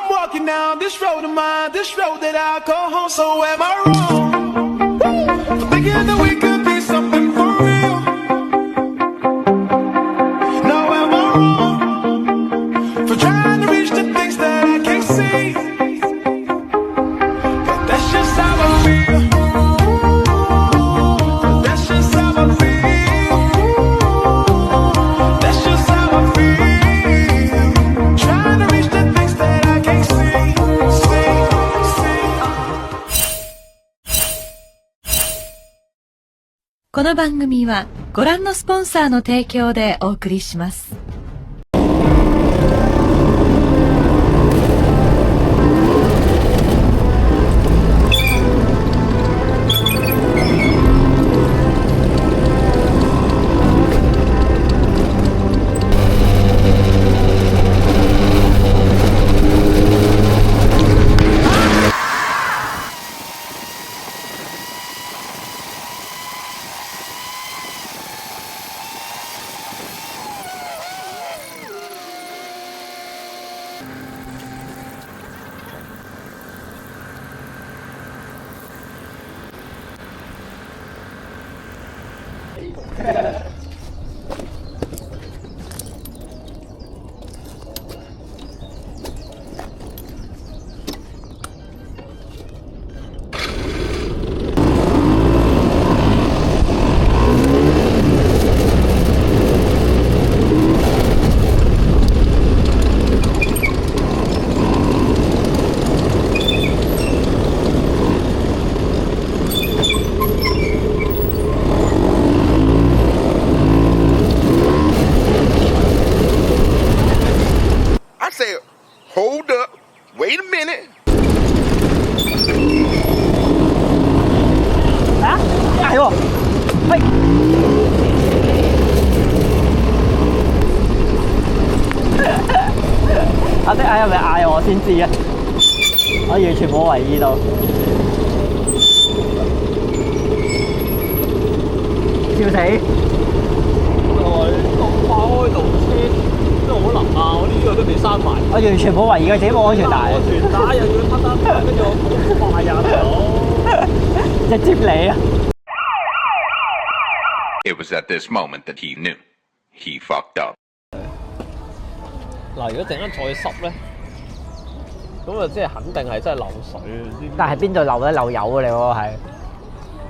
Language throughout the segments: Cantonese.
walking down this road of mine, this road that I call home. So am I wrong for thinking that we could be something for real? No, am I wrong for trying to reach the things that I can't see? But that's just how I feel. That's just how I feel. That's just how I feel. Trying to reach the things that I can't see. See. この番組はご覧のスポンサーの提供でお送りします。Hold up. Wait a minute. 啊，係喎，喂，阿的係咪嗌我先知啊？我完全冇留意到。笑死！咁快開道車。都可能啊！我呢個都未閂埋，我完全冇懷疑佢自己冇安全帶。安全帶又要吞，跟住我好快啊，大佬！直接嚟啊 It was at this moment that he knew. He fucked up. 嗱，如果陣間再濕咧，咁啊，即係肯定係真係漏水。但係邊度漏咧？漏油啊！你嗰個係，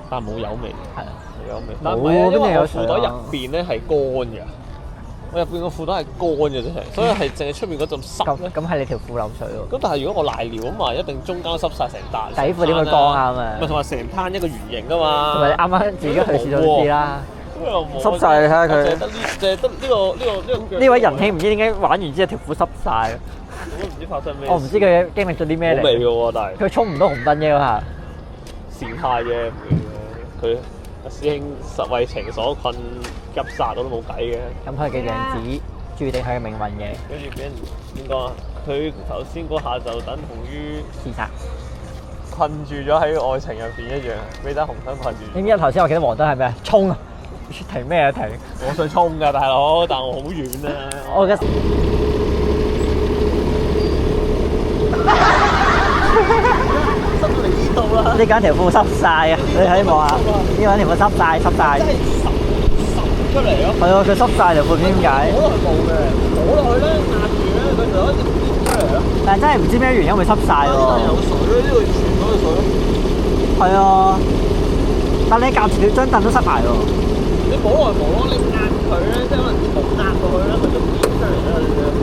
但係冇油味。係啊，冇油味。但冇係因為我邊度有水啊褲袋入邊咧係乾嘅。我入邊個褲袋係乾嘅啫，所以係淨係出面嗰陣濕咧。咁係你條褲漏水喎。咁但係如果我瀨尿啊嘛，一定中間濕晒成笪。底褲點會乾啊？咪同埋成攤一個圓形噶嘛。同埋你啱啱自己去試咗知啦。濕晒你睇下佢。淨係得呢個。呢位仁兄唔知點解玩完之後條褲濕晒。我都唔知發生咩。我唔知佢經歷咗啲咩嚟。好味嘅喎，但係。佢衝唔到紅燈嘅嗰下。善態啫，佢。師兄實為情所困，急殺我都冇計嘅。咁佢嘅樣子注定佢嘅命運嘅。跟住俾人點講啊？佢頭先嗰下就等同於自殺，困住咗喺愛情入邊一樣，俾盞紅燈困住。點知頭先我記得黃燈係咩？衝啊！停咩啊停？我想衝㗎，大佬，但我好遠啊！我嘅。濕到嚟呢度啦！呢間條褲濕晒啊！你睇望下，呢間條褲濕晒，濕晒。滲出嚟咯！係啊，佢濕晒條褲，唔知點解。摸落去冇嘅，摸落去咧壓住咧，佢就一直跌出嚟咯。但係真係唔知咩原因會濕晒喎。有水咯，呢度全部都係水咯。係啊，但你夾住條張凳都濕埋喎。你摸落去冇咯，你壓佢咧，即係可能重壓過去咧，佢就跌出嚟啦。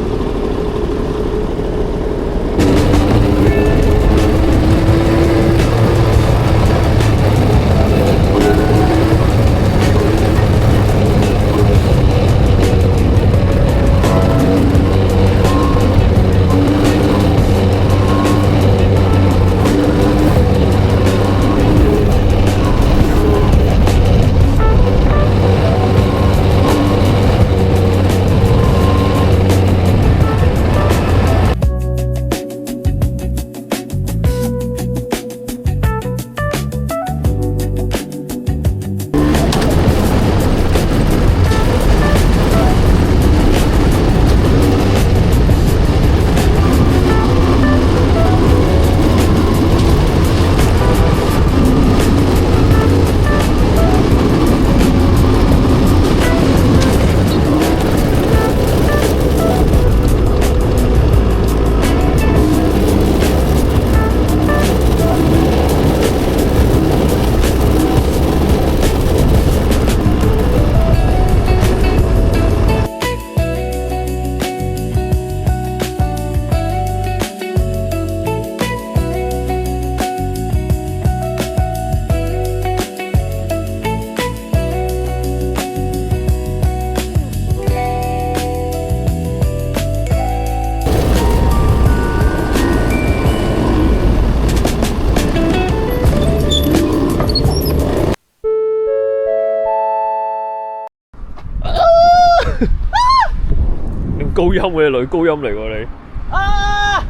音嘅女高音嚟喎你。啊！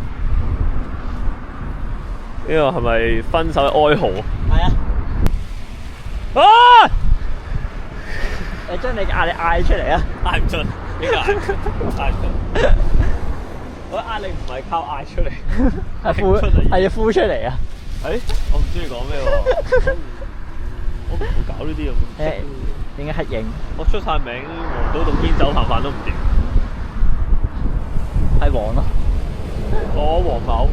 呢個係咪分手嘅哀號？係啊！啊！你將你嘅壓力嗌出嚟啊！嗌唔出，呢個嗌唔出。我壓力唔係靠嗌出嚟，係要呼出嚟啊！我唔中意講咩喎，我唔會搞呢啲咁。點解黑影？我出晒名，黃賭毒煙酒飯飯都唔掂。係黃咯。我黃某。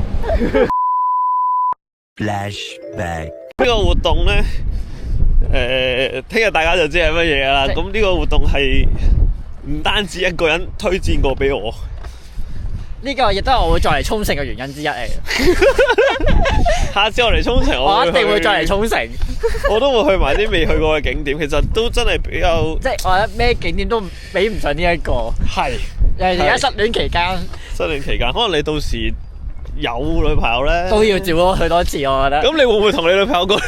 Flashback。呢個活動咧，聽日大家就知係乜嘢啦。咁呢個活動係唔單止一個人推薦過俾我。呢個亦都係我會再嚟沖繩嘅原因之一嚟。下次我嚟沖繩，我一定會再嚟沖繩。我都會去埋啲未去過嘅景點，其實都真係比較，即係我覺得咩景點都比唔上呢一個。係。而家失戀期間，失戀期間，可能你到時有女朋友咧，都要照多去多次，我覺得。咁你會唔會同你女朋友講？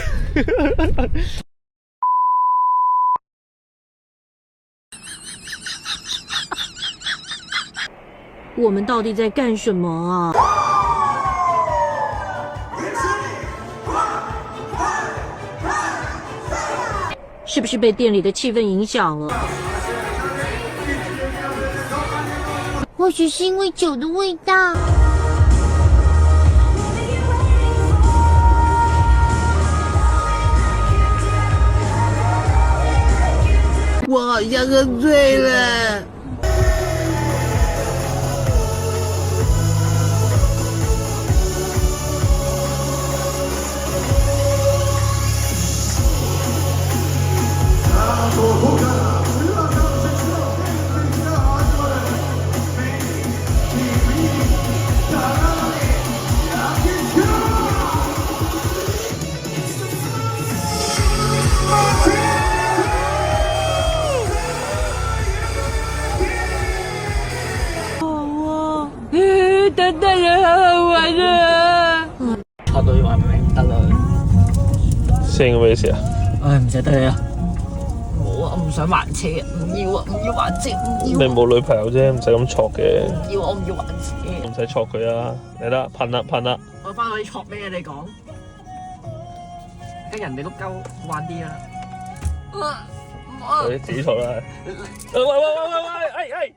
我们到底在干什么啊？是不是被店里的气氛影响了？或许是因为酒的味道。我好像喝醉了。等等人好好玩啊！學到要玩明得啦。師兄咩事啊？唉，唔捨得你啊！冇啊，唔想還車，唔要啊，唔要還車，唔要。你冇女朋友啫，唔使咁挫嘅。唔要，我唔要還車。唔使挫佢啊！嚟啦，噴啦，噴啦！我翻去挫咩你講？跟人哋碌鳩玩啲啦。你自己挫啦！喂！